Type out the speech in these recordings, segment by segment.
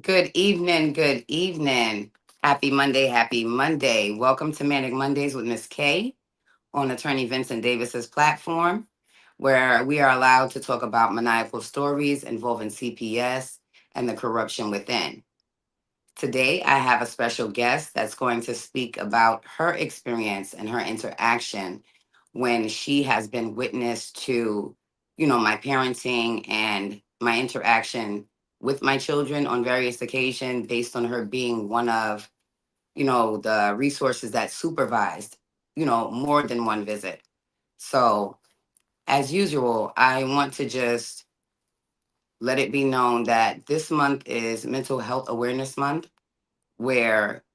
Good evening. Good evening. Happy Monday. Happy Monday. Welcome to Manic Mondays with Miss K on Attorney Vincent Davis's platform, where we are allowed to talk about maniacal stories involving CPS and the corruption within. Today, I have a special guest that's going to speak about her experience and her interaction when she has been witness to, my parenting and my interaction with my children on various occasions based on her being one of, the resources that supervised, more than one visit. So, as usual, I want to just let it be known that this month is Mental Health Awareness Month, where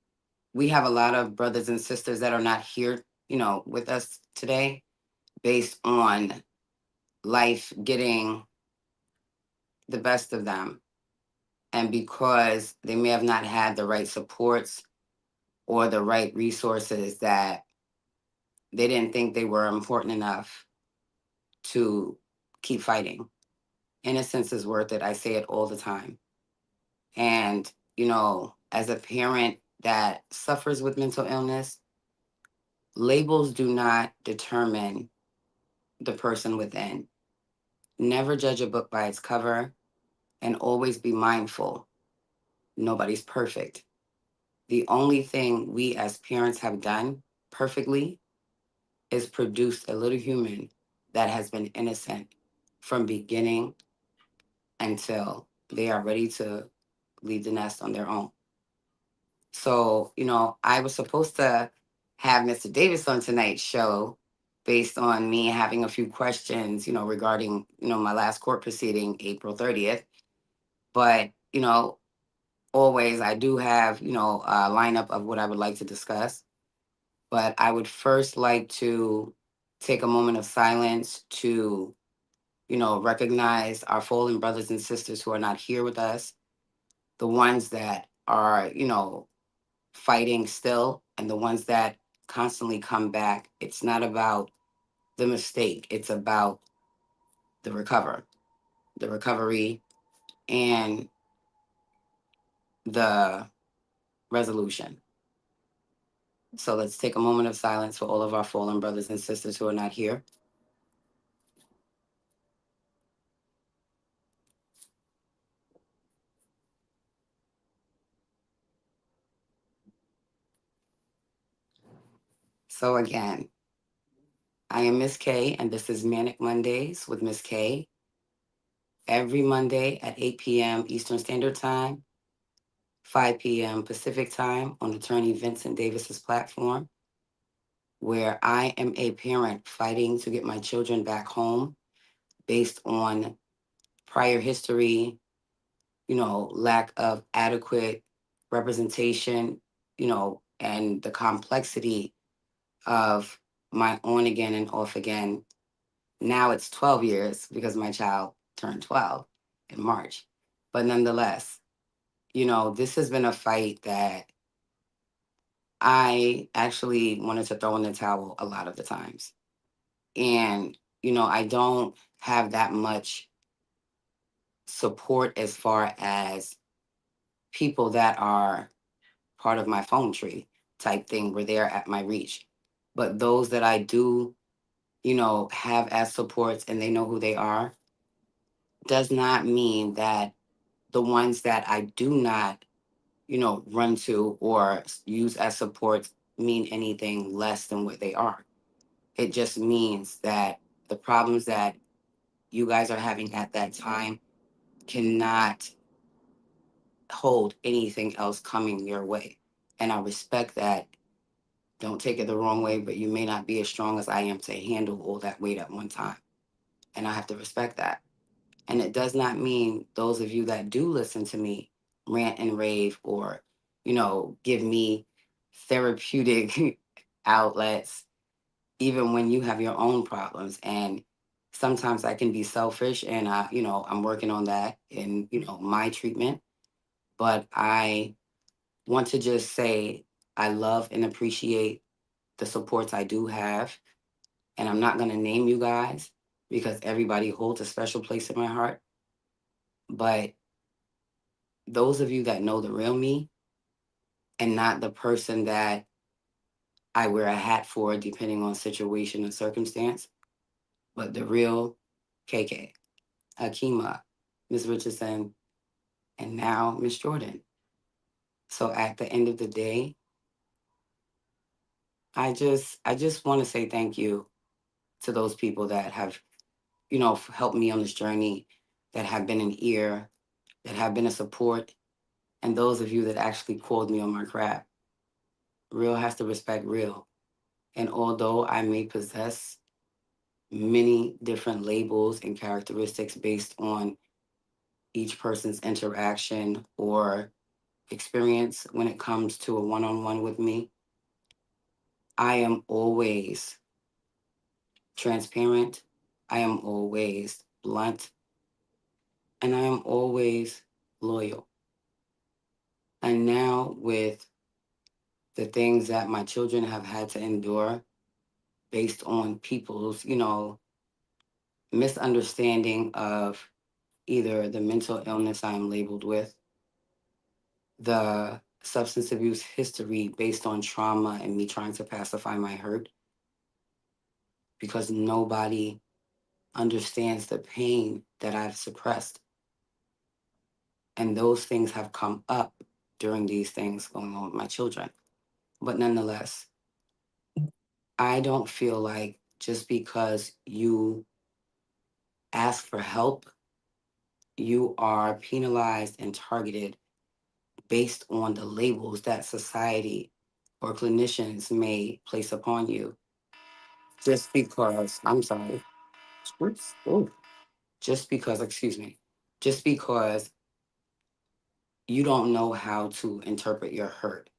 we have a lot of brothers and sisters that are not here, with us today based on life getting the best of them. And because they may have not had the right supports or the right resources, that they didn't think they were important enough to keep fighting. Innocence is worth it. I say it all the time. And, as a parent that suffers with mental illness, labels do not determine the person within. Never judge a book by its cover, and always be mindful. Nobody's perfect. The only thing we as parents have done perfectly is produce a little human that has been innocent from beginning until they are ready to leave the nest on their own. So, I was supposed to have Mr. Davis on tonight's show based on me having a few questions, regarding, my last court proceeding, April 30th. But, always I do have, a lineup of what I would like to discuss. But I would first like to take a moment of silence to, recognize our fallen brothers and sisters who are not here with us, the ones that are, fighting still, and the ones that constantly come back. It's not about the mistake, it's about the recovery, and the resolution. So let's take a moment of silence for all of our fallen brothers and sisters who are not here. So again, I am Miss K, and this is Manic Mondays with Miss K. Every Monday at 8 p.m. Eastern Standard Time, 5 p.m. Pacific Time on Attorney Vincent Davis's platform, where I am a parent fighting to get my children back home based on prior history, lack of adequate representation, and the complexity of my on again and off again. Now it's 12 years because my child turned 12 in March. But nonetheless, this has been a fight that I actually wanted to throw in the towel a lot of the times. And, I don't have that much support as far as people that are part of my phone tree type thing where they're at my reach. But those that I do, have as supports and they know who they are, does not mean that the ones that I do not, run to or use as supports mean anything less than what they are. It just means that the problems that you guys are having at that time cannot hold anything else coming your way. And I respect that. Don't take it the wrong way, but you may not be as strong as I am to handle all that weight at one time. And I have to respect that. And it does not mean those of you that do listen to me rant and rave or, give me therapeutic outlets, even when you have your own problems. And sometimes I can be selfish, and I'm working on that in, my treatment. But I want to just say I love and appreciate the supports I do have. And I'm not going to name you guys because everybody holds a special place in my heart. But those of you that know the real me and not the person that I wear a hat for depending on situation and circumstance, but the real KK, Akima, Miss Richardson, and now Miss Jordan. So at the end of the day, I just want to say thank you to those people that have, helped me on this journey, that have been an ear, that have been a support, and those of you that actually called me on my crap. Real has to respect real. And although I may possess many different labels and characteristics based on each person's interaction or experience when it comes to a one on one with me, I am always transparent. I am always blunt. And I am always loyal. And now, with the things that my children have had to endure based on people's, misunderstanding of either the mental illness I am labeled with, the substance abuse history based on trauma and me trying to pacify my hurt, because nobody understands the pain that I've suppressed. And those things have come up during these things going on with my children. But nonetheless, I don't feel like just because you ask for help, you are penalized and targeted based on the labels that society or clinicians may place upon you. Just because, I'm sorry, oops, oh, just because, excuse me, just because you don't know how to interpret your hurt.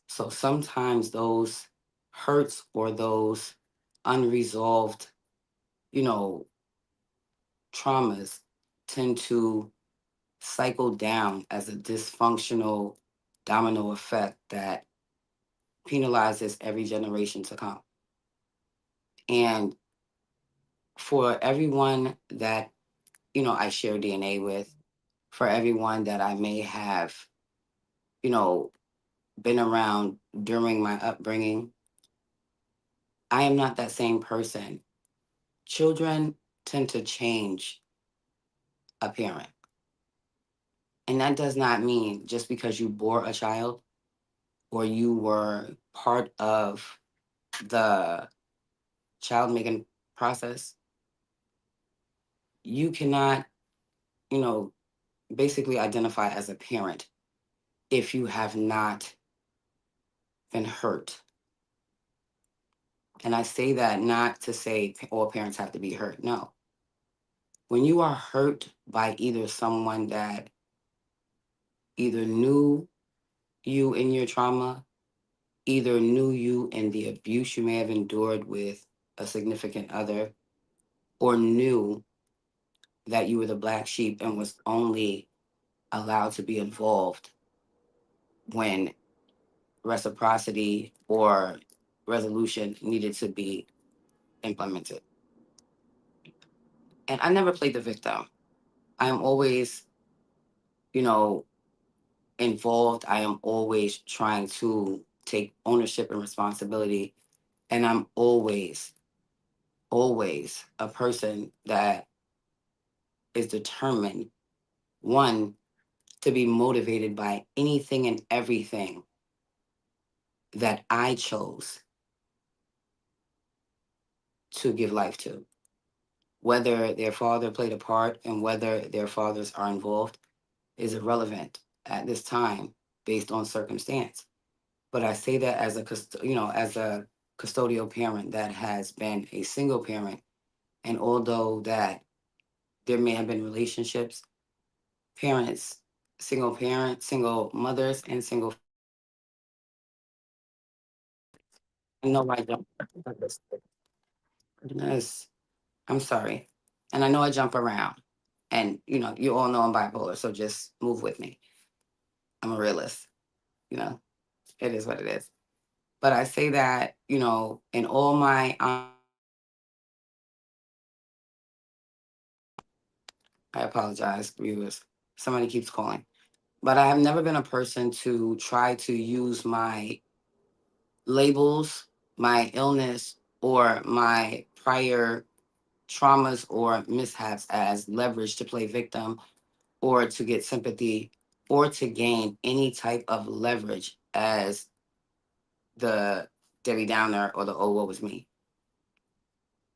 So sometimes those hurts or those unresolved, you know, traumas tend to cycle down as a dysfunctional domino effect that penalizes every generation to come. And for everyone that, I share DNA with, for everyone that I may have, you know, been around during my upbringing, I am not that same person. Children tend to change a parent. And that does not mean just because you bore a child or you were part of the child making process, you cannot, you know, basically identify as a parent if you have not been hurt. And I say that not to say all parents have to be hurt. No. When you are hurt by either someone that either knew you in your trauma, either knew you in the abuse you may have endured with a significant other, or knew that you were the black sheep and was only allowed to be involved when reciprocity or resolution needed to be implemented. And I never played the victim. I'm always, you know, involved. I am always trying to take ownership and responsibility. And I'm always a person that is determined, one, to be motivated by anything and everything that I chose to give life to. Whether their father played a part and whether their fathers are involved is irrelevant at this time based on circumstance. But I say that as as a custodial parent that has been a single parent, and although that there may have been relationships, parents, single parents, single mothers, and single. I know I jump. Goodness, I'm sorry, and I know I jump around, and you all know I'm bipolar, so just move with me. I'm a realist. You know, it is what it is. But I say that in all my I apologize, viewers. Somebody keeps calling. But I have never been a person to try to use my labels, my illness, or my prior traumas or mishaps as leverage to play victim or to get sympathy or to gain any type of leverage as the Debbie Downer or the oh woe was me.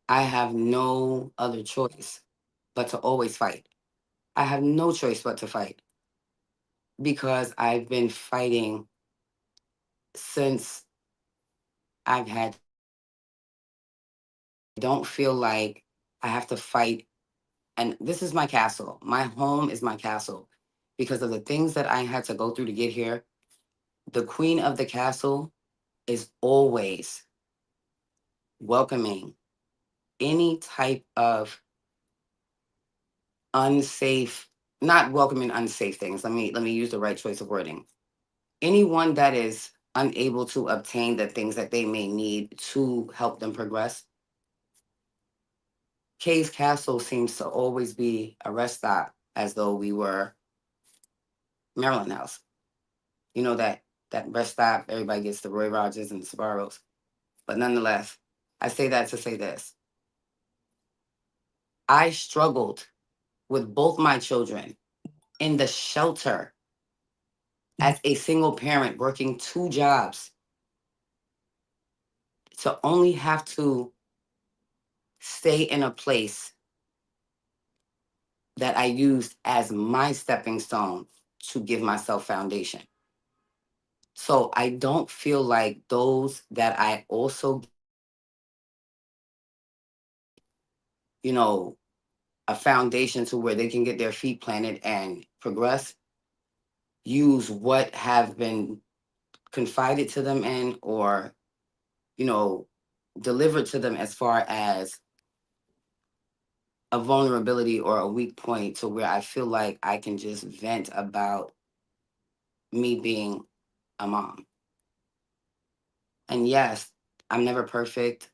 I have no other choice but to always fight. I have no choice but to fight because I've been fighting since I've had don't feel like I have to fight. And this is my castle. My home is my castle because of the things that I had to go through to get here. The queen of the castle is always welcoming any type of unsafe, not welcoming unsafe things. Let me use the right choice of wording. Anyone that is unable to obtain the things that they may need to help them progress. Kay's Castle seems to always be a rest stop as though we were Maryland House. You know that rest stop, everybody gets the Roy Rogers and the Sbarros. But nonetheless, I say that to say this. I struggled with both my children in the shelter as a single parent working two jobs to only have to stay in a place that I used as my stepping stone to give myself foundation. So I don't feel like those that I also, you know, a foundation to where they can get their feet planted and progress, use what have been confided to them in or, you know, delivered to them as far as a vulnerability or a weak point to where I feel like I can just vent about me being a mom. And yes, I'm never perfect,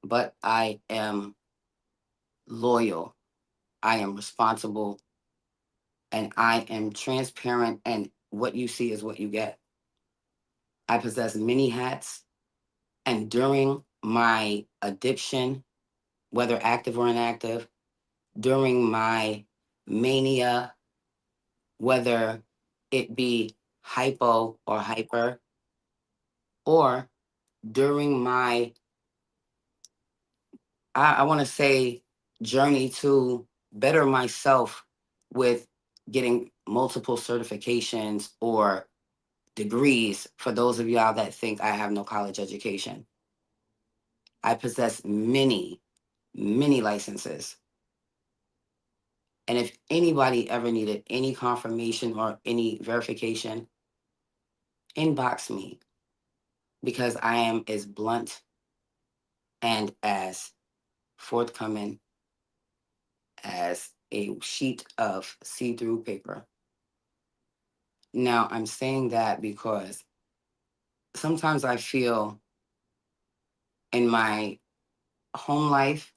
but I am loyal. I am responsible and I am transparent. And what you see is what you get. I possess many hats. And during my addiction, whether active or inactive, during my mania, whether it be hypo or hyper, or during my, I want to say, journey to better myself with getting multiple certifications or degrees for those of y'all that think I have no college education. I possess many, many licenses. And if anybody ever needed any confirmation or any verification, inbox me because I am as blunt and as forthcoming as a sheet of see through paper. Now, I'm saying that because sometimes I feel in my home life,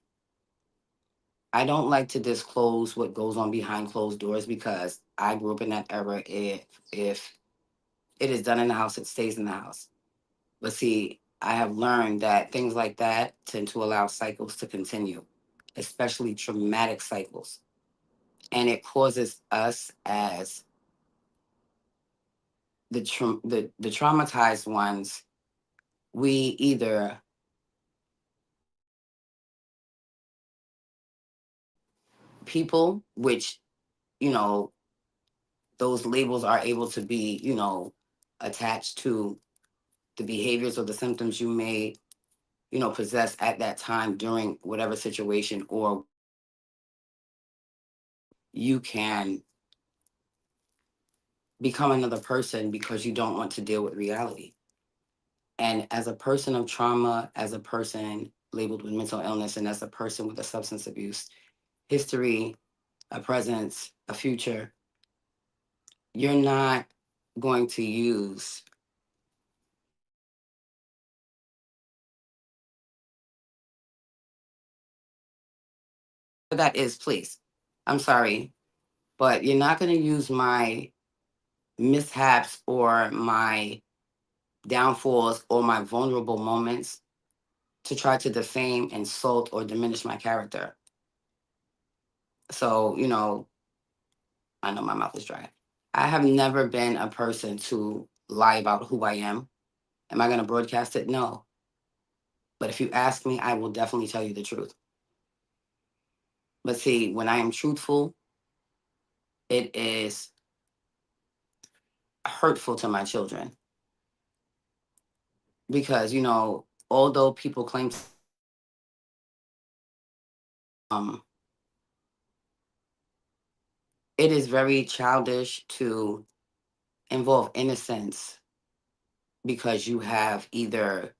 I don't like to disclose what goes on behind closed doors because I grew up in that era. If it is done in the house, it stays in the house. But see, I have learned that things like that tend to allow cycles to continue, especially traumatic cycles. And it causes us as the traumatized ones, we either people, which, you know, those labels are able to be, attached to the behaviors or the symptoms you may, possess at that time during whatever situation, or you can become another person because you don't want to deal with reality. And as a person of trauma, as a person labeled with mental illness, and as a person with a substance abuse history, a presence, a future, you're not going to use that is, please. I'm sorry, but you're not going to use my mishaps or my downfalls or my vulnerable moments to try to defame, insult, or diminish my character. So, I know my mouth is dry. I have never been a person to lie about who I am. Am I going to broadcast it? No. But if you ask me, I will definitely tell you the truth. But see, when I am truthful, it is hurtful to my children because, although people claim um, it is very childish to involve innocence because you have either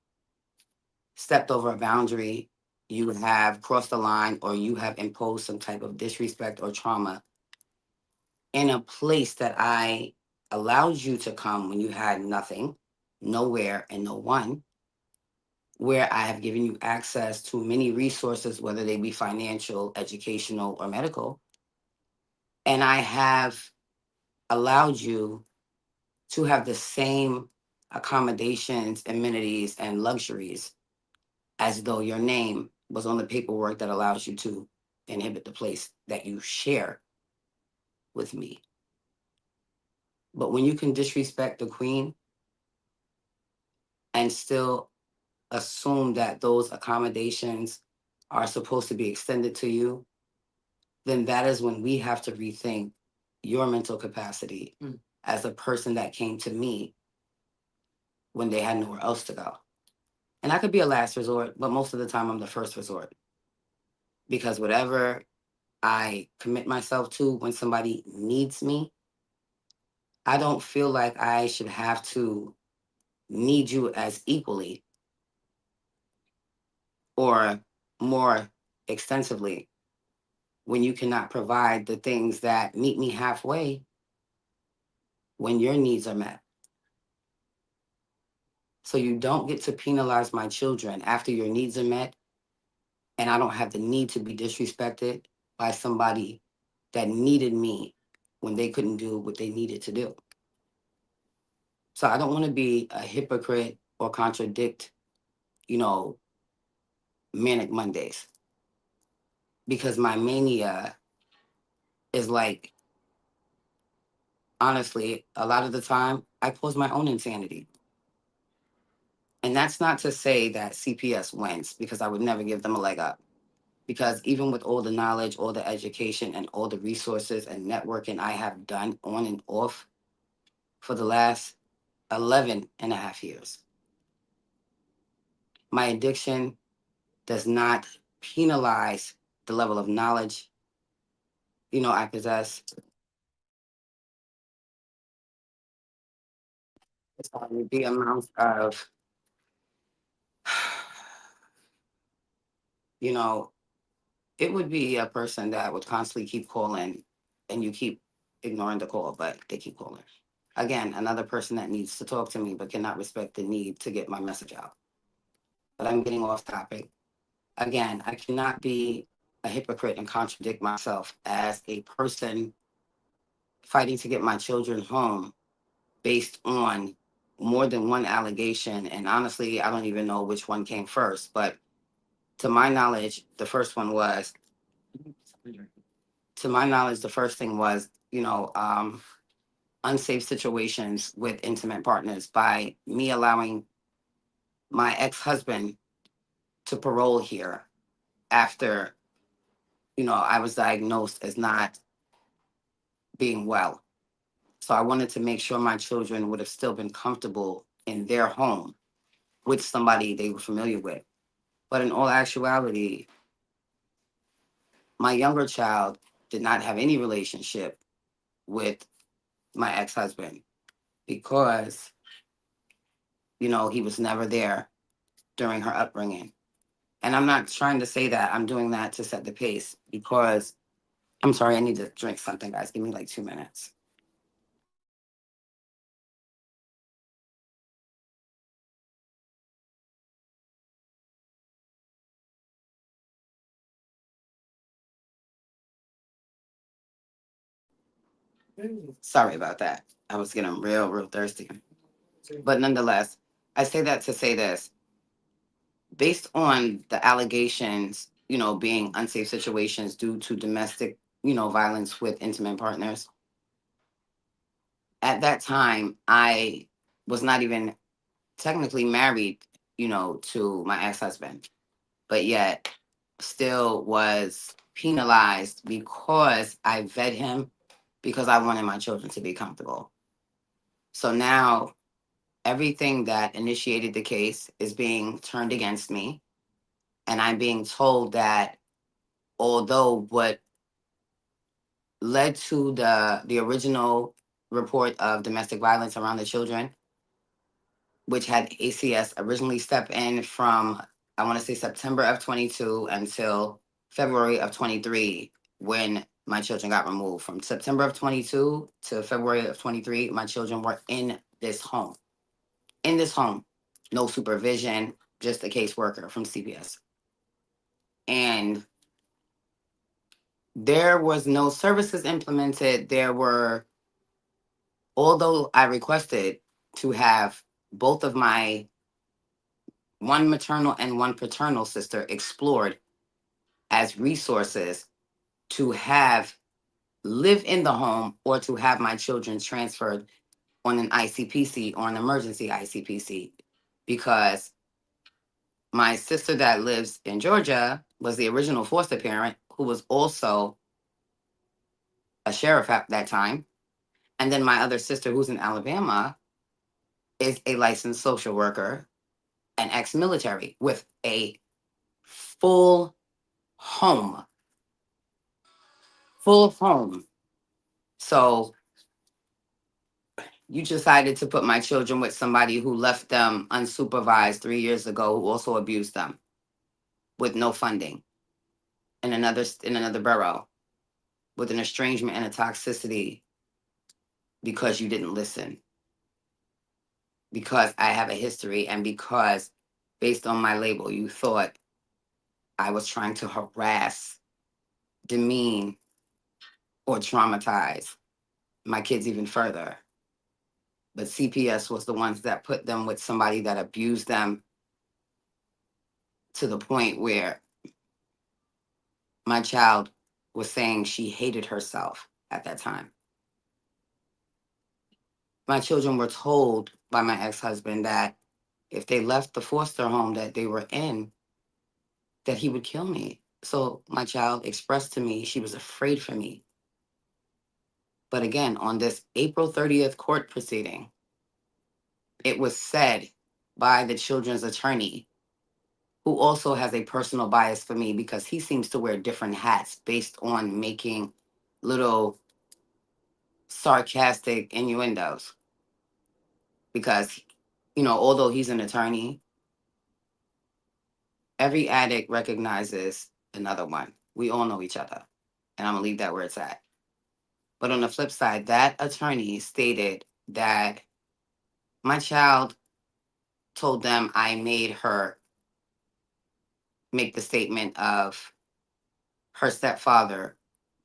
stepped over a boundary, you have crossed the line, or you have imposed some type of disrespect or trauma in a place that I allowed you to come when you had nothing, nowhere, and no one, where I have given you access to many resources, whether they be financial, educational, or medical. And I have allowed you to have the same accommodations, amenities, and luxuries as though your name was on the paperwork that allows you to inhabit the place that you share with me. But when you can disrespect the queen and still assume that those accommodations are supposed to be extended to you, then that is when we have to rethink your mental capacity as a person that came to me when they had nowhere else to go. And I could be a last resort, but most of the time I'm the first resort because whatever I commit myself to when somebody needs me, I don't feel like I should have to need you as equally or more extensively when you cannot provide the things that meet me halfway when your needs are met. So you don't get to penalize my children after your needs are met, and I don't have the need to be disrespected by somebody that needed me when they couldn't do what they needed to do. So I don't want to be a hypocrite or contradict, you know, Manic Mondays because my mania is like, honestly, a lot of the time I cause my own insanity. And that's not to say that CPS wins because I would never give them a leg up. Because even with all the knowledge, all the education, and all the resources and networking I have done on and off for the last 11 and a half years, my addiction does not penalize the level of knowledge I possess. It's only the amount of you know it would be a person that would constantly keep calling and you keep ignoring the call, but they keep calling. Again, another person that needs to talk to me but cannot respect the need to get my message out. But I'm getting off topic. Again, I cannot be a hypocrite and contradict myself as a person fighting to get my children home based on more than one allegation. And honestly, I don't even know which one came first. But to my knowledge, the first one was, to my knowledge, the first thing was, unsafe situations with intimate partners by me allowing my ex husband to parole here after, I was diagnosed as not being well. So I wanted to make sure my children would have still been comfortable in their home with somebody they were familiar with. But in all actuality, my younger child did not have any relationship with my ex husband because, he was never there during her upbringing. And I'm not trying to say that I'm doing that to set the pace because I'm sorry, I need to drink something, guys. Give me like 2 minutes. Sorry about that. I was getting real thirsty. But nonetheless, I say that to say this. Based on the allegations, being unsafe situations due to domestic, violence with intimate partners, at that time, I was not even technically married, to my ex husband, but yet still was penalized because I fed him because I wanted my children to be comfortable. So now everything that initiated the case is being turned against me. And I'm being told that although what led to the original report of domestic violence around the children, which had ACS originally step in from, I want to say, September of 22 until February of 23, when my children got removed. From September of 22 to February of 23, my children were in this home. In this home, no supervision, just a caseworker from CPS. And there was no services implemented. There were, although I requested to have both of my one maternal and one paternal sister explored as resources to have live in the home or to have my children transferred on an ICPC or an emergency ICPC, because my sister that lives in Georgia was the original foster parent who was also a sheriff at that time. And then my other sister, who's in Alabama, is a licensed social worker and ex military with a full home, full home. So you decided to put my children with somebody who left them unsupervised 3 years ago, who also abused them with no funding in another borough, with an estrangement and a toxicity, because you didn't listen, because I have a history, and because based on my label, you thought I was trying to harass, demean, or traumatize my kids even further. But CPS was the ones that put them with somebody that abused them to the point where my child was saying she hated herself at that time. My children were told by my ex-husband that if they left the foster home that they were in, that he would kill me. So my child expressed to me she was afraid for me. But again, on this April 30th court proceeding, it was said by the children's attorney, who also has a personal bias for me because he seems to wear different hats based on making little sarcastic innuendos. Because, although he's an attorney, every addict recognizes another one. We all know each other. And I'm going to leave that where it's at. But on the flip side, that attorney stated that my child told them I made her make the statement of her stepfather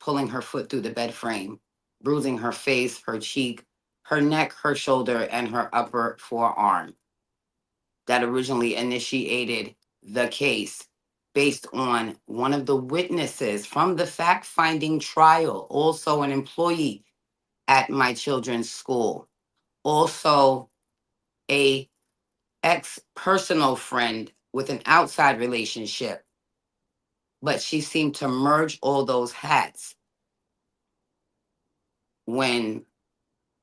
pulling her foot through the bed frame, bruising her face, her cheek, her neck, her shoulder, and her upper forearm. That originally initiated the case based on one of the witnesses from the fact finding trial, also an employee at my children's school, also a ex personal friend with an outside relationship. But she seemed to merge all those hats when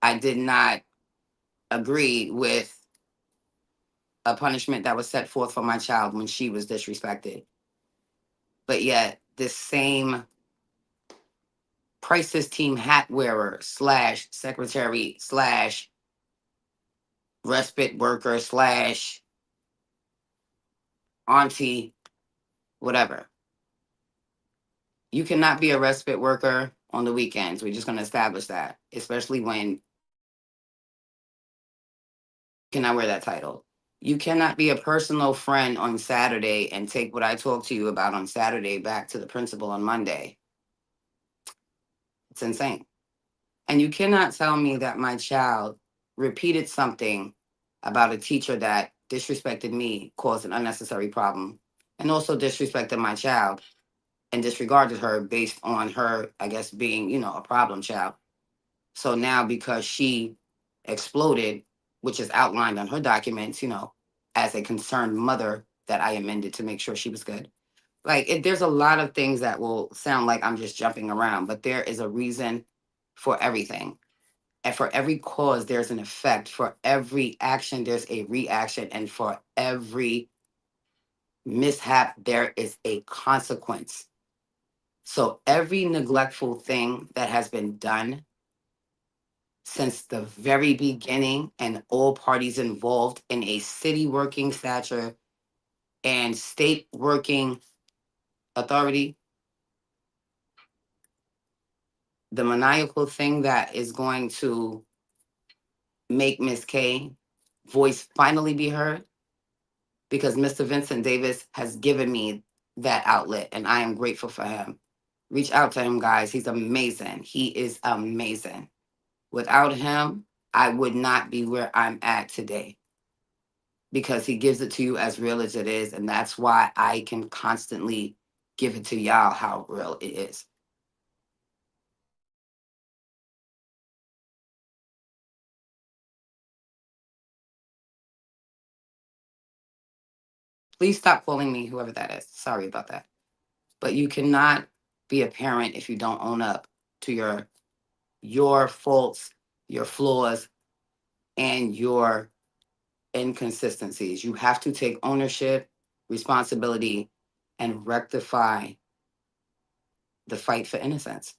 I did not agree with a punishment that was set forth for my child when she was disrespected. But yet, this same crisis team hat wearer slash secretary slash respite worker slash auntie, whatever. You cannot be a respite worker on the weekends. We're just going to establish that, especially when you cannot wear that title. You cannot be a personal friend on Saturday and take what I talked to you about on Saturday back to the principal on Monday. It's insane. And you cannot tell me that my child repeated something about a teacher that disrespected me, caused an unnecessary problem, and also disrespected my child and disregarded her based on her, I guess, being, a problem child. So now because she exploded, which is outlined on her documents, as a concerned mother that I amended to make sure she was good. Like there's a lot of things that will sound like I'm just jumping around, but there is a reason for everything. And for every cause, there's an effect. For every action, there's a reaction. And for every mishap, there is a consequence. So every neglectful thing that has been done since the very beginning and all parties involved in a city working stature and state working authority, the maniacal thing that is going to make Miss K voice finally be heard, because Mr. Vincent Davis has given me that outlet and I am grateful for him. Reach out to him, guys. He's amazing. He is amazing. Without him, I would not be where I'm at today, because he gives it to you as real as it is. And that's why I can constantly give it to y'all how real it is. Please stop calling me whoever that is. Sorry about that. But you cannot be a parent if you don't own up to your faults, your flaws, and your inconsistencies. You have to take ownership, responsibility, and rectify the fight for innocence.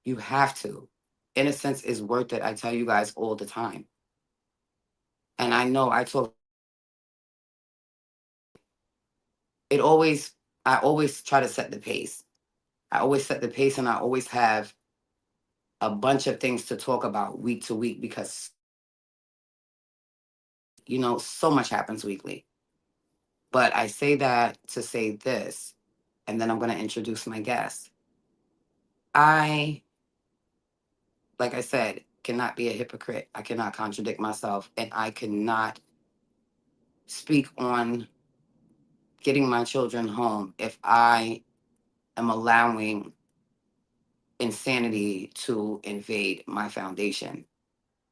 You have to. Innocence is worth it. I tell you guys all the time. And I know it always, I always try to set the pace. I always set the pace and I always have a bunch of things to talk about week to week because, so much happens weekly. But I say that to say this, and then I'm going to introduce my guest. I, like I said, cannot be a hypocrite. I cannot contradict myself, and I cannot speak on getting my children home if I am allowing insanity to invade my foundation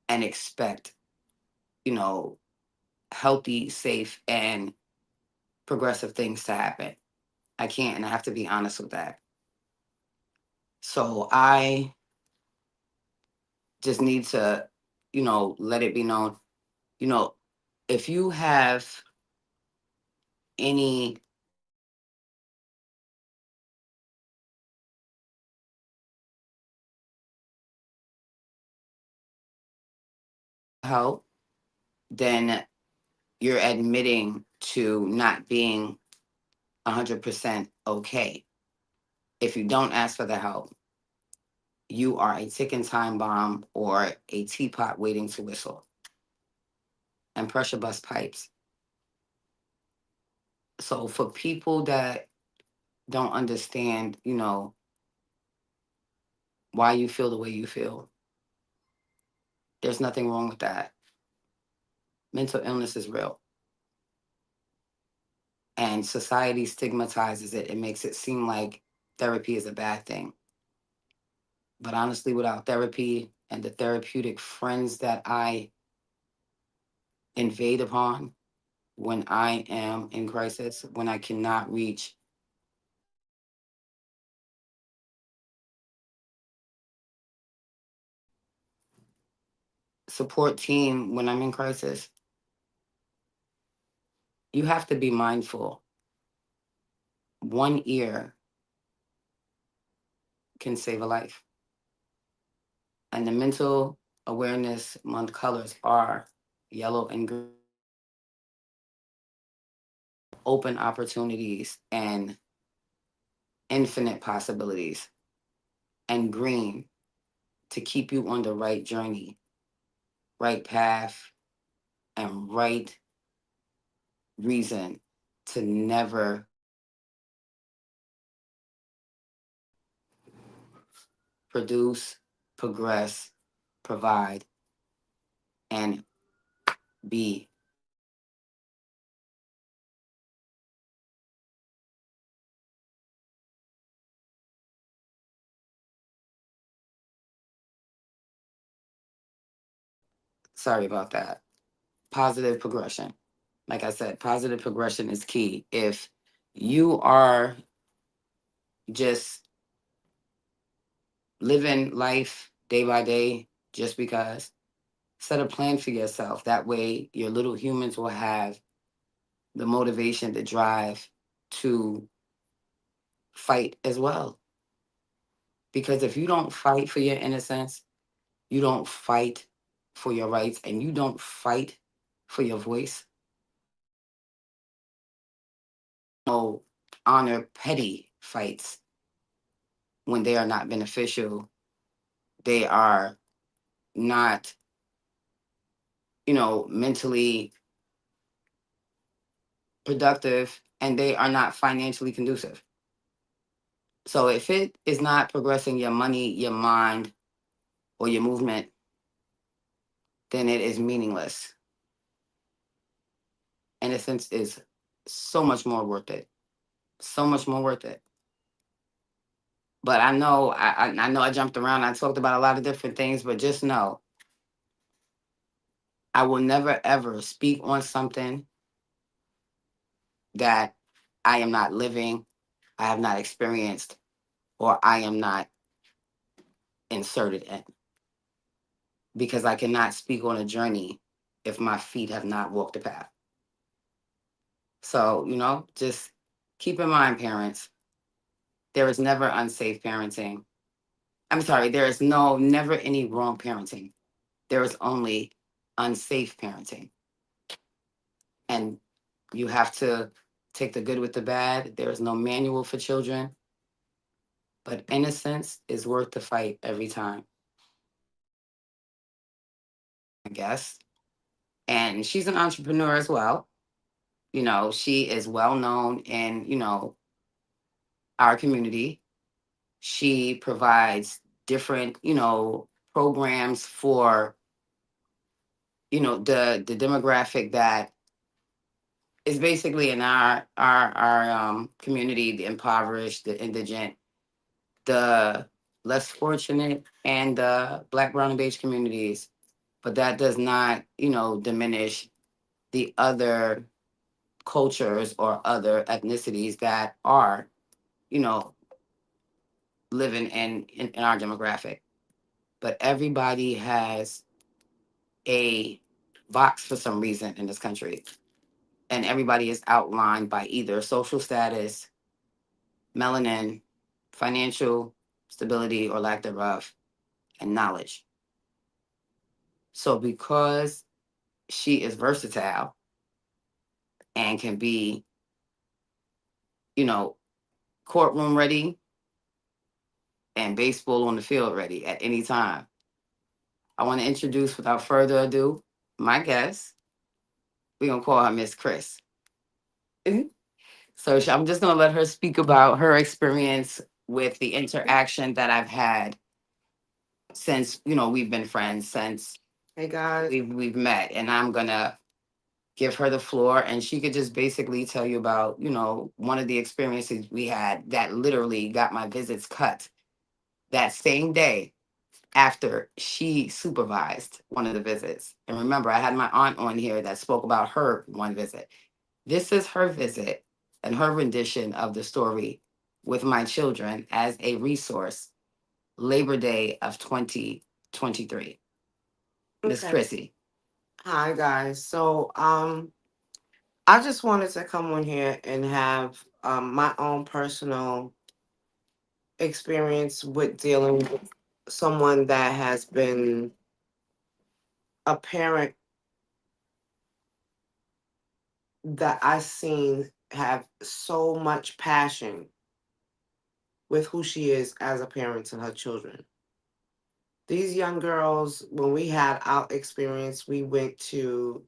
and expect, you know, healthy, safe, and progressive things to happen. I can't, and I have to be honest with that. So I just need to, let it be known, you know, if you have any help, then you're admitting to not being 100% okay. If you don't ask for the help, you are a ticking time bomb or a teapot waiting to whistle and pressure bust pipes. So for people that don't understand, why you feel the way you feel, there's nothing wrong with that. Mental illness is real. And society stigmatizes it and makes it seem like therapy is a bad thing. But honestly, without therapy and the therapeutic friends that I invade upon when I am in crisis, when I cannot reach support team when I'm in crisis, you have to be mindful. One ear can save a life. And the mental awareness month colors are yellow and green, open opportunities and infinite possibilities, and green to keep you on the right journey, right path, and right reason to never produce, progress, provide, and be. Sorry about that. Positive progression. Like I said, positive progression is key. If you are just living life day by day just because, set a plan for yourself. That way, your little humans will have the motivation, the drive to fight as well. Because if you don't fight for your innocence, you don't fight for your rights, and you don't fight for your voice, no, honor petty fights when they are not beneficial. They are not, mentally productive, and they are not financially conducive. So if it is not progressing your money, your mind, or your movement, then it is meaningless. Innocence is so much more worth it. So much more worth it. But I know I know I jumped around. I talked about a lot of different things, but just know I will never ever speak on something that I am not living, I have not experienced, or I am not inserted in. Because I cannot speak on a journey if my feet have not walked the path. So, just keep in mind, parents, there is never unsafe parenting. I'm sorry, there is never any wrong parenting. There is only unsafe parenting. And you have to take the good with the bad. There is no manual for children, but innocence is worth the fight every time, I guess. And she's an entrepreneur as well. She is well known in, our community. She provides different, programs for, the demographic that is basically in our community, the impoverished, the indigent, the less fortunate, and the Black, brown, and beige communities. But that does not, diminish the other cultures or other ethnicities that are, you know, living in our demographic. But everybody has a box for some reason in this country. And everybody is outlined by either social status, melanin, financial stability or lack thereof, and knowledge. So because she is versatile and can be, you know, courtroom ready and baseball on the field ready at any time, I want to introduce, without further ado, my guest. We're going to call her Miss Chris. So I'm just going to let her speak about her experience with the interaction that I've had since, we've been friends, since Hey guys. we've met. And I'm going to give her the floor, and she could just basically tell you about, one of the experiences we had that literally got my visits cut that same day after she supervised one of the visits. And remember, I had my aunt on here that spoke about her one visit. This is her visit and her rendition of the story with my children as a resource, Labor Day of 2023. Miss Okay. Chrissy. Hi guys. I just wanted to come on here and have my own personal experience with dealing with someone that has been a parent that I've seen have so much passion with who she is as a parent to her children. These young girls, when we had our experience, we went to,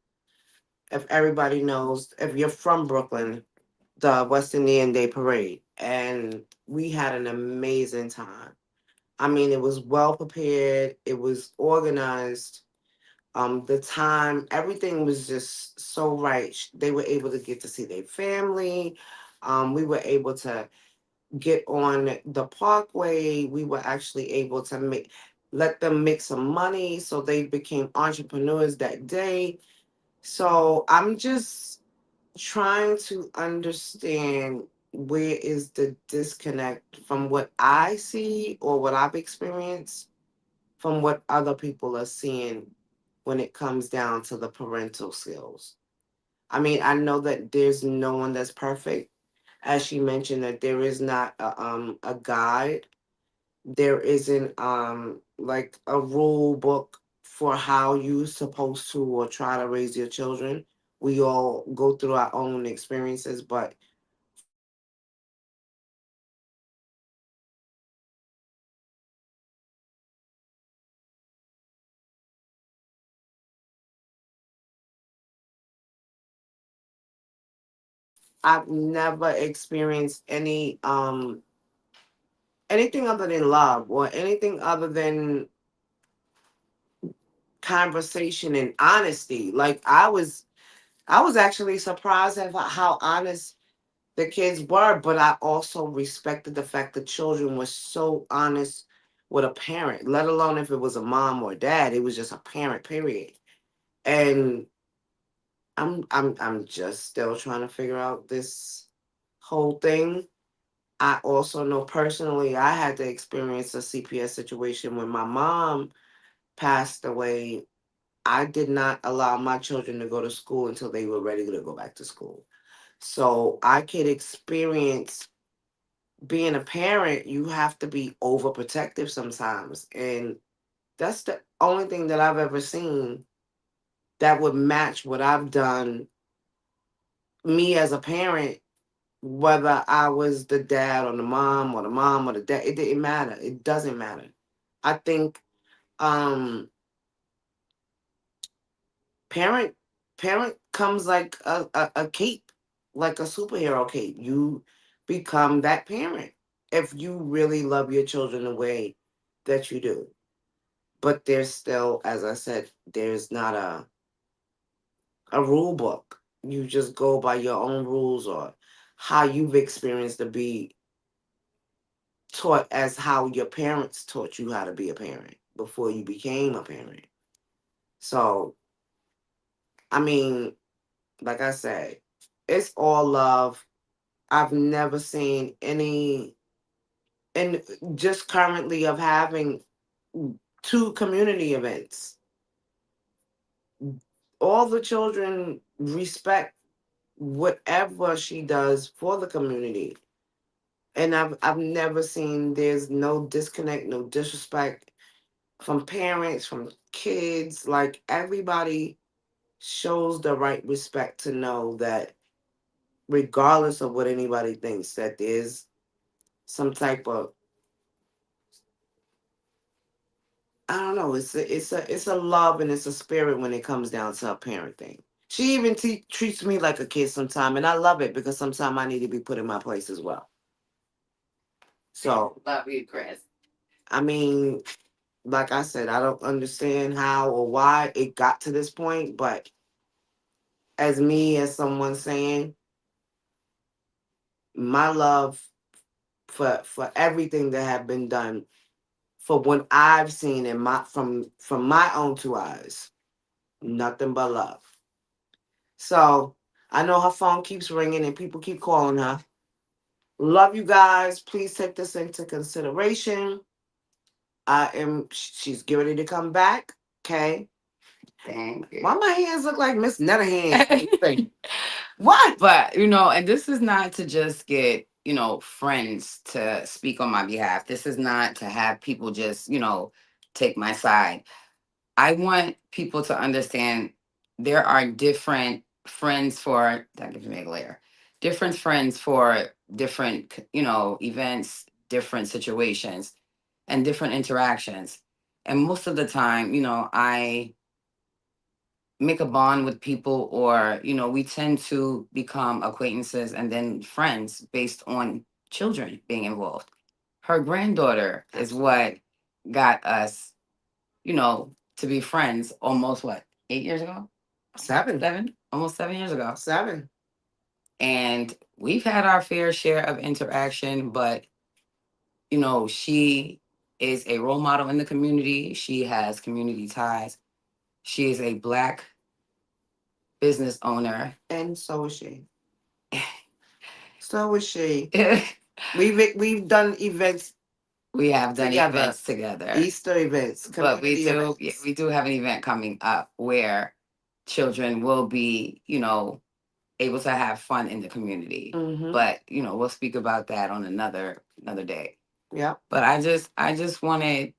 if everybody knows, if you're from Brooklyn, the West Indian Day Parade, and we had an amazing time. I mean, it was well prepared, it was organized. The time, everything was just so right. They were able to get to see their family. We were able to get on the parkway. We were actually able to let them make some money, so they became entrepreneurs that day. So I'm just trying to understand where is the disconnect from what I see or what I've experienced from what other people are seeing when it comes down to the parental skills. I mean, I know that there's no one that's perfect. As she mentioned, that there is not a guide. There isn't like a rule book for how you supposed to or try to raise your children. We all go through our own experiences, but from what I've seen, I've never experienced anything other than love or anything other than conversation and honesty. Like I was actually surprised at how honest the kids were, but I also respected the fact the children were so honest with a parent, let alone if it was a mom or a dad. It was just a parent, period. And I'm just still trying to figure out this whole thing. I also know personally I had to experience a CPS situation when my mom passed away. I did not allow my children to go to school until they were ready to go back to school. So I could experience being a parent, you have to be overprotective sometimes. And that's the only thing that I've ever seen that would match what I've done, me as a parent, whether I was the dad or the mom or the dad, it didn't matter. It doesn't matter. I think um parent parent comes like a cape, like a superhero cape. You become that parent if you really love your children the way that you do. But there's still, as I said, there's not a rule book. You just go by your own rules or how you've experienced to be taught as how your parents taught you how to be a parent before you became a parent. So, I mean, like I said, it's all love. I've never seen any, and just currently of having two community events, all the children respect whatever she does for the community. And I've never seen there's no disconnect, no disrespect from parents, from kids. Like everybody shows the right respect to know that regardless of what anybody thinks, that there's some type of, I don't know, it's a love and it's a spirit when it comes down to a parent thing. She even treats me like a kid sometime, and I love it because sometimes I need to be put in my place as well. So Love you, Chris. I mean, like I said, I don't understand how or why it got to this point, but as me, as someone saying, my love for everything that have been done for what I've seen in my from my own two eyes, nothing but love. So I know her phone keeps ringing and people keep calling her. Love you guys. Please take this into consideration. She's getting ready to come back. Okay. Thank Why you. my hands look like Miss Netterhands? What? But, and this is not to just get, friends to speak on my behalf. This is not to have people just, take my side. I want people to understand there are different friends for that gives me a layer. Different friends for different, events, different situations, and different interactions. And most of the time, I make a bond with people, or we tend to become acquaintances and then friends based on children being involved. Her granddaughter is what Absolutely. got us, to be friends almost what, 8 years ago? 7. 7? Almost 7 years ago. 7. And we've had our fair share of interaction, but, she is a role model in the community. She has community ties. She is a Black business owner. And so is she. So is she. We've done events We have done together. events together. Easter events, But we community do, events. yeah, we do have an event coming up where children will be, able to have fun in the community. Mhm. But, we'll speak about that on another day. Yeah. But I just wanted,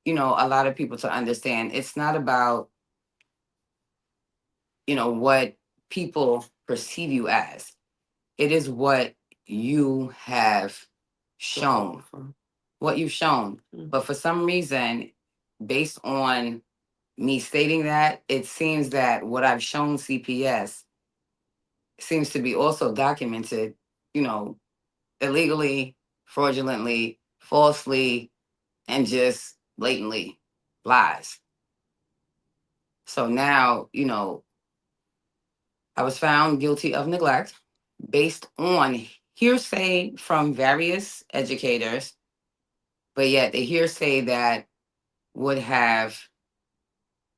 a lot of people to understand it's not about, what people perceive you as. It is what you have shown, what you've shown. Mhm. But for some reason, based on me stating that, it seems that what I've shown CPS seems to be also documented, you know, illegally, fraudulently, falsely, and just blatantly lies. So now, I was found guilty of neglect based on hearsay from various educators, but yet the hearsay that would have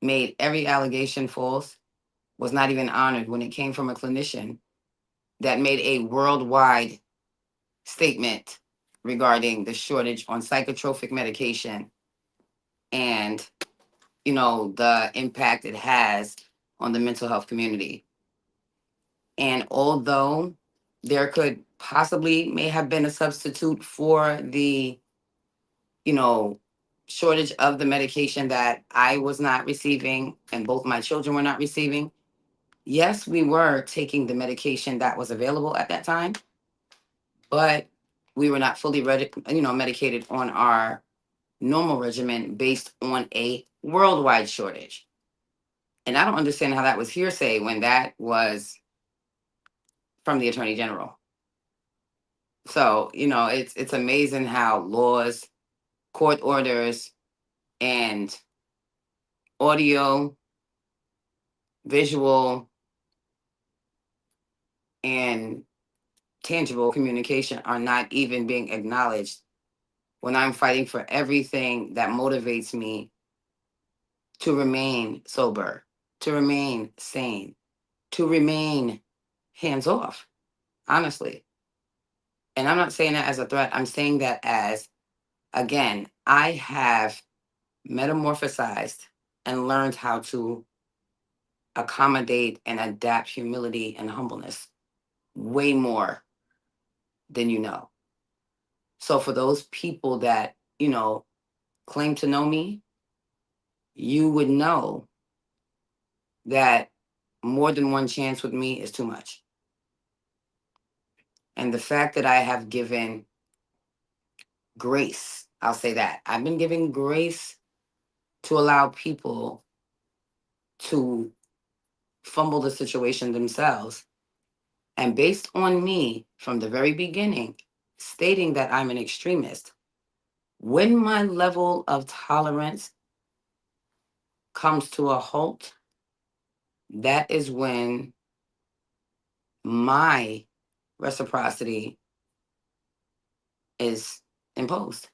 made every allegation false was not even honored when it came from a clinician that made a worldwide statement regarding the shortage on psychotropic medication and the impact it has on the mental health community. And although there could possibly may have been a substitute for the you know shortage of the medication that I was not receiving and both my children were not receiving, yes, we were taking the medication that was available at that time, but we were not fully medicated on our normal regimen based on a worldwide shortage. And I don't understand how that was hearsay when that was from the Attorney General. So, it's amazing how laws, court orders, and audio, visual, and tangible communication are not even being acknowledged when I'm fighting for everything that motivates me to remain sober, to remain sane, to remain hands off, honestly. And I'm not saying that as a threat. I'm saying that as, again, I have metamorphosized and learned how to accommodate and adapt humility and humbleness way more than you know. So for those people that, claim to know me, you would know that more than one chance with me is too much. And the fact that I have given grace, I'll say that. I've been giving grace to allow people to fumble the situation themselves. And based on me from the very beginning stating that I'm an extremist, when my level of tolerance comes to a halt, that is when my reciprocity is imposed.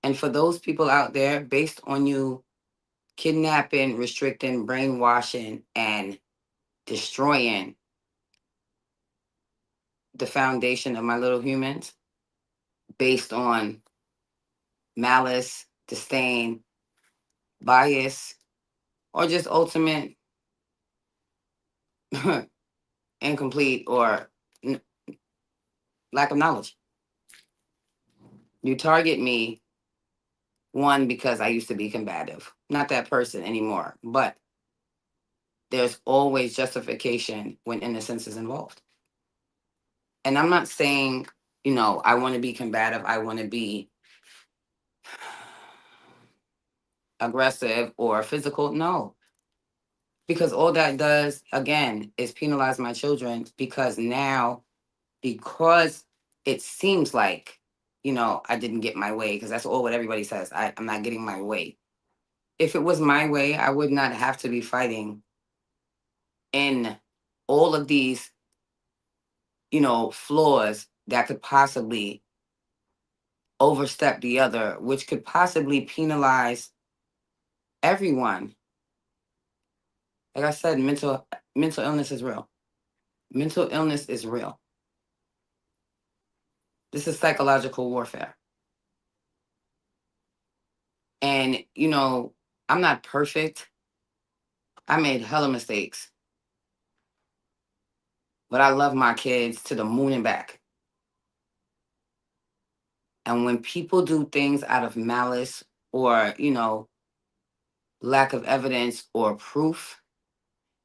And for those people out there, based on you kidnapping, restricting, brainwashing, and destroying the foundation of my little humans based on malice, disdain, bias, or just ultimate incomplete or n- lack of knowledge. You target me, one, because I used to be combative, not that person anymore, but there's always justification when innocence is involved. And I'm not saying, I want to be combative, I want to be aggressive or physical. No, because all that does, again, is penalize my children because now, because it seems like I didn't get my way, because that's all what everybody says. I'm not getting my way. If it was my way, I would not have to be fighting in all of these, flaws that could possibly overstep the other, which could possibly penalize everyone. Like I said, mental illness is real. Mental illness is real. This is psychological warfare. And, I'm not perfect. I made hella mistakes, but I love my kids to the moon and back. And when people do things out of malice or, lack of evidence or proof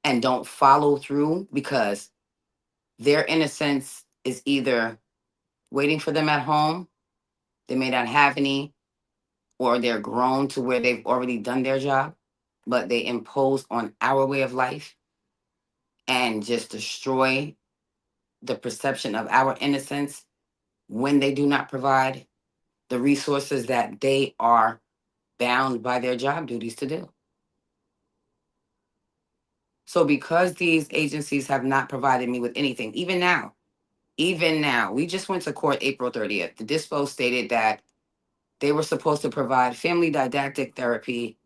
and don't follow through because their innocence is either waiting for them at home, they may not have any, or they're grown to where they've already done their job, but they impose on our way of life and just destroy the perception of our innocence when they do not provide the resources that they are bound by their job duties to do. So, because these agencies have not provided me with anything, even now, we just went to court April 30th. The dispo stated that they were supposed to provide family didactic therapy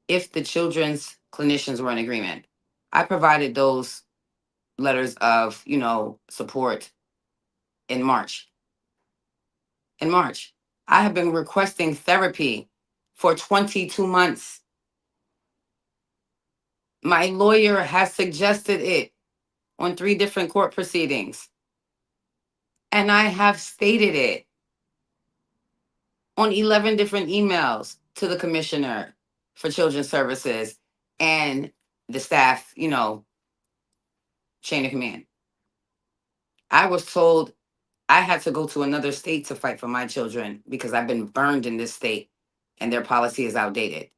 if the children's clinicians were in agreement. I provided those letters of, support in March. In March, I have been requesting therapy for 22 months. My lawyer has suggested it on 3 different court proceedings, and I have stated it on 11 different emails to the commissioner for children's services and the staff, chain of command. I was told I had to go to another state to fight for my children because I've been burned in this state and their policy is outdated.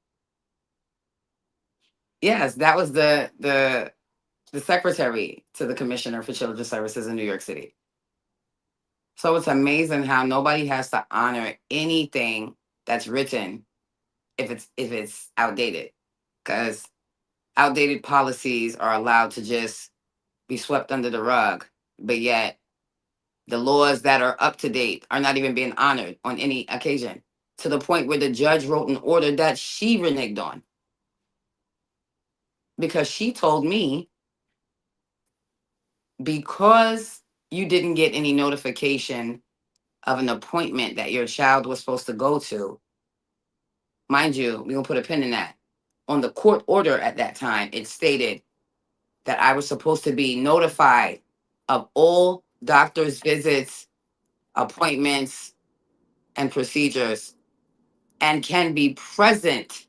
Yes, that was the secretary to the commissioner for children's services in New York City. So it's amazing how nobody has to honor anything that's written if it's outdated, because outdated policies are allowed to just be swept under the rug, but yet the laws that are up to date are not even being honored on any occasion, to the point where the judge wrote an order that she reneged on because she told me, because you didn't get any notification of an appointment that your child was supposed to go to. Mind you, we're going to put a pin in that. On the court order at that time, it stated that I was supposed to be notified of all doctor's visits, appointments, and procedures, and can be present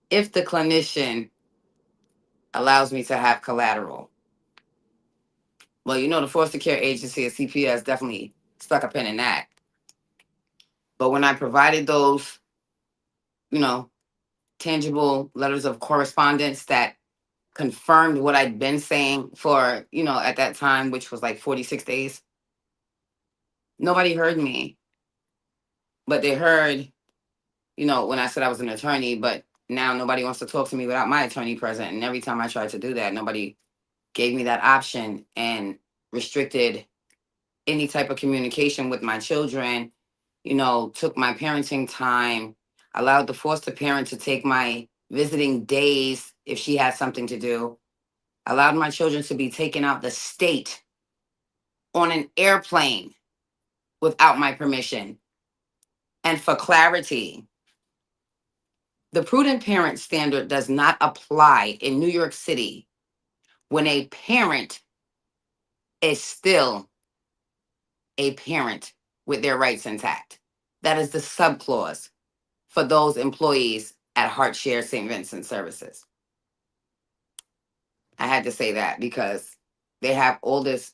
if the clinician allows me to have collateral. Well, the foster care agency at CPS definitely stuck a pin in that. But when I provided those, you know, tangible letters of correspondence that confirmed what I'd been saying for, at that time, which was like 46 days, nobody heard me. But they heard, when I said I was an attorney, but now nobody wants to talk to me without my attorney present. And every time I tried to do that, nobody gave me that option and restricted any type of communication with my children, took my parenting time, allowed the foster parent to take my visiting days if she had something to do, allowed my children to be taken out the state on an airplane without my permission. And for clarity, the prudent parent standard does not apply in New York City when a parent is still a parent with their rights intact. That is the subclause for those employees at HeartShare St. Vincent Services. I had to say that because they have all this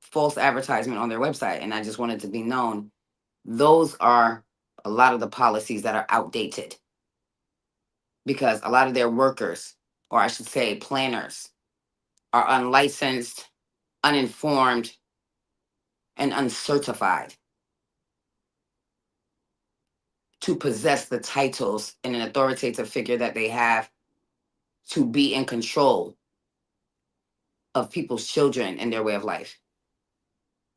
false advertisement on their website, and I just wanted to be known. Those are a lot of the policies that are outdated because a lot of their workers, or I should say planners, are unlicensed, uninformed, and uncertified. to possess the titles and an authoritative figure that they have to be in control of people's children and their way of life.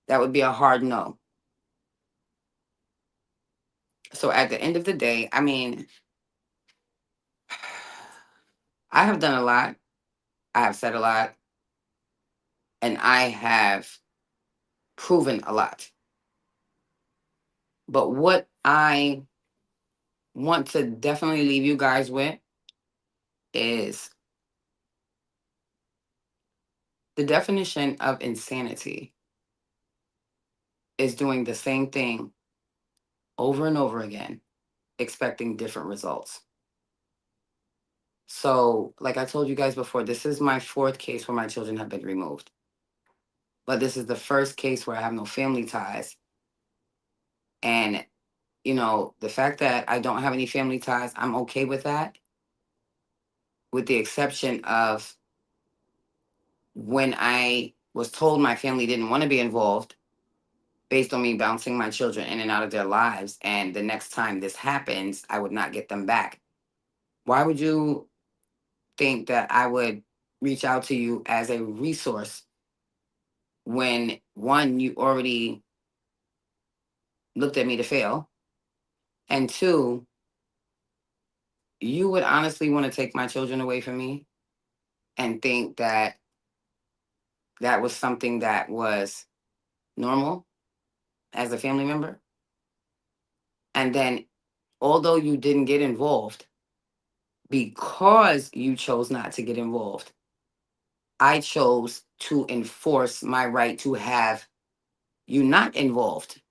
That would be a hard no. So at the end of the day, I mean, I have done a lot. I have said a lot, and I have proven a lot. But what I want to definitely leave you guys with is the definition of insanity is doing the same thing over and over again, expecting different results. So, like I told you guys before, this is my fourth case where my children have been removed. But this is the first case where I have no family ties. And, the fact that I don't have any family ties, I'm okay with that, with the exception of when I was told my family didn't want to be involved based on me bouncing my children in and out of their lives. And the next time this happens, I would not get them back. Why would you think that I would reach out to you as a resource when one, you already looked at me to fail, and two, you would honestly want to take my children away from me and think that that was something that was normal as a family member? And then, although you didn't get involved, because you chose not to get involved, I chose to enforce my right to have you not involved.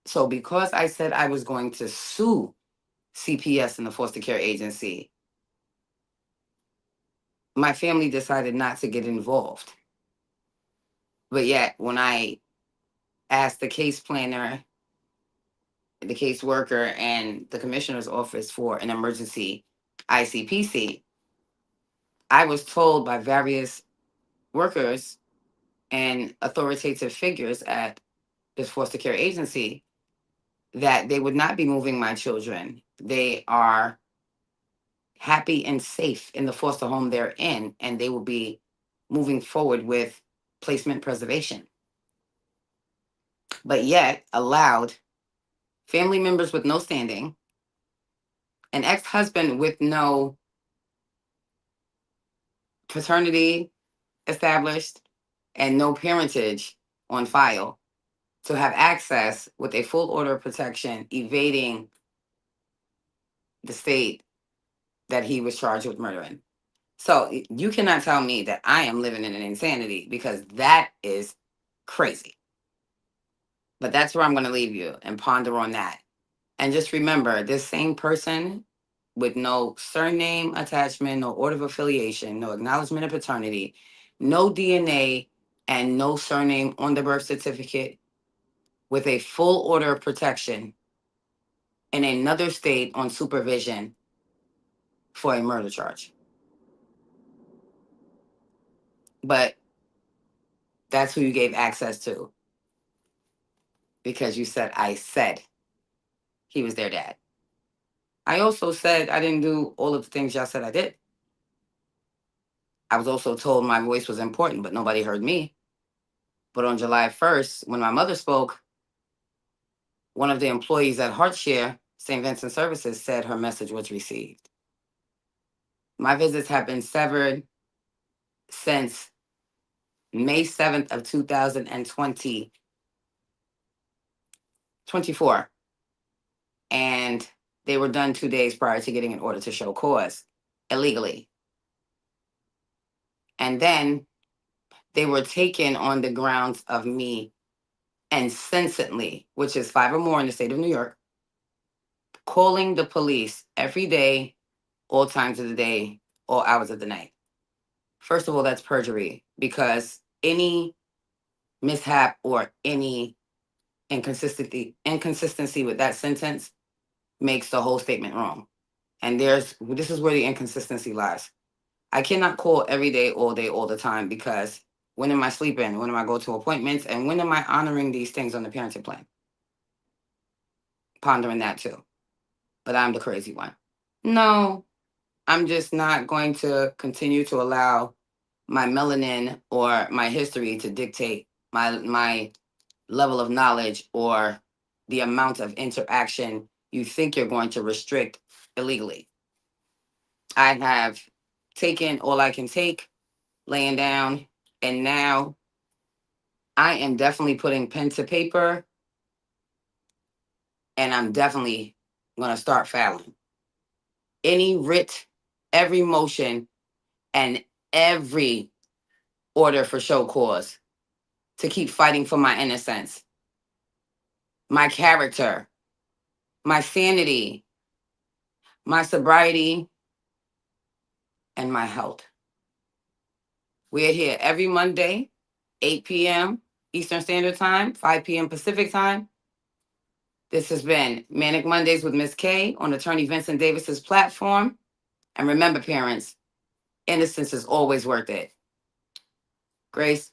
So, because I said I was going to sue CPS and the foster care agency, my family decided not to get involved. But yet, when I asked the case planner, the caseworker, and the commissioner's office for an emergency ICPC, I was told by various workers and authoritative figures at this foster care agency that they would not be moving my children. They are happy and safe in the foster home they're in, and they will be moving forward with placement preservation. But yet allowed family members with no standing, an ex-husband with no paternity established, and no parentage on file to have access with a full order of protection, evading the state that he was charged with murdering. So you cannot tell me that I am living in an insanity, because that is crazy. But that's where I'm going to leave you and ponder on that. And just remember, this same person with no surname attachment, no order of affiliation, no acknowledgement of paternity, no DNA, and no surname on the birth certificate, with a full order of protection in another state on supervision for a murder charge. But that's who you gave access to, because you said I said he was their dad. I also said I didn't do all of the things y'all said I did. I was also told my voice was important, but nobody heard me. But on July 1st, when my mother spoke, one of the employees at HeartShare St. Vincent Services said her message was received. My visits have been severed since May 7th of 2024. And they were done 2 days prior to getting an order to show cause illegally. And then they were taken on the grounds of me incessantly, which is 5 or more in the state of New York, calling the police every day, all times of the day, all hours of the night. First of all, that's perjury, because any mishap or any inconsistency with that sentence makes the whole statement wrong. And this is where the inconsistency lies. I cannot call every day, all the time, because when am I sleeping? When am I going to appointments? And when am I honoring these things on the parenting plan? pondering that too. But I'm the crazy one. No, I'm just not going to continue to allow my melanin or my history to dictate my level of knowledge or the amount of interaction you think you're going to restrict illegally. I have taken all I can take, laying down, and now I am definitely putting pen to paper, and I'm definitely going to start filing any writ, every motion, and every order for show cause to keep fighting for my innocence, my character, my sanity, my sobriety, and my health. We're here every Monday, 8 p.m. Eastern Standard Time, 5 p.m. Pacific Time. This has been Manic Mondays with Miss K on Attorney Vincent Davis's platform. And remember, parents, innocence is always worth it. Grace.